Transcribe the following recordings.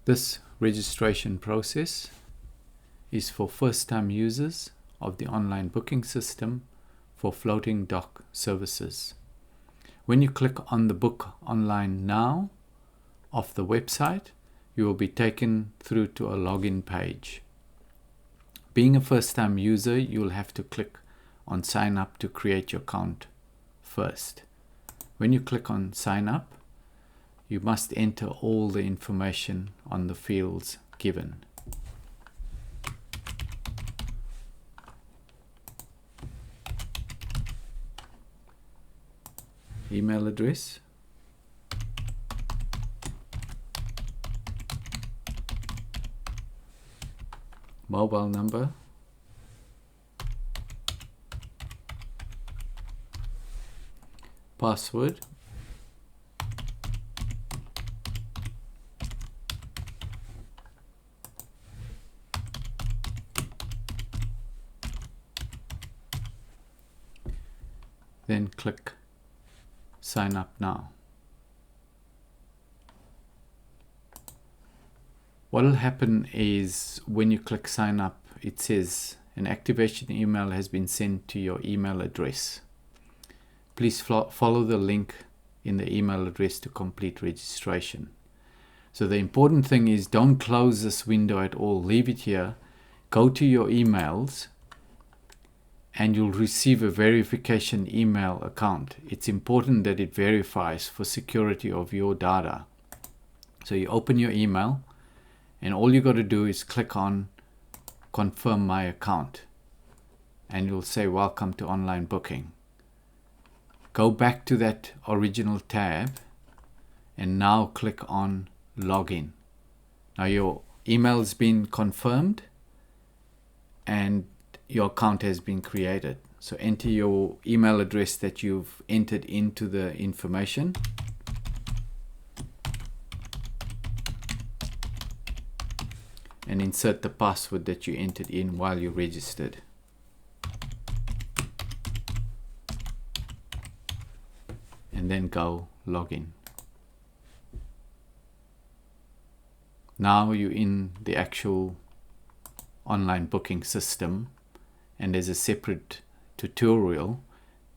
This registration process is for first-time users of the online booking system for floating dock services. When you click on the Book Online Now of the website, you will be taken through to a login page. Being a first-time user, you will have to click on Sign Up to create your account first. When you click on Sign Up, you must enter all the information on the fields given. Email address, mobile number, password, then click Sign Up Now. What will happen is when you click Sign Up, it says an activation email has been sent to your email address. Please follow the link in the email address to complete registration. So the important thing is don't close this window at all. Leave it here. Go to your emails and you'll receive a verification email account. It's important that it verifies for security of your data. So you open your email and all you got to do is click on Confirm My Account and you'll say Welcome to Online Booking. Go back to that original tab and now click on Login. Now your email has been confirmed and your account has been created. So enter your email address that you've entered into the information. And insert the password that you entered in while you registered. And then go login. Now you're in the actual online booking system. And there's a separate tutorial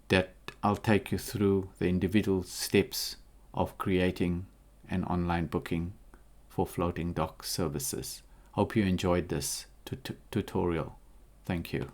that I'll take you through the individual steps of creating an online booking for floating dock services. Hope you enjoyed this tutorial. Thank you.